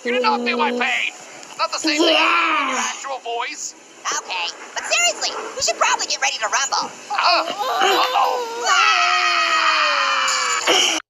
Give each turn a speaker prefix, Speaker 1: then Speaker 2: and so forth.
Speaker 1: You cannot feel my pain! Not the same thing in your actual voice!
Speaker 2: Okay, but seriously, we should probably get ready to rumble.
Speaker 1: Huh? Uh-oh.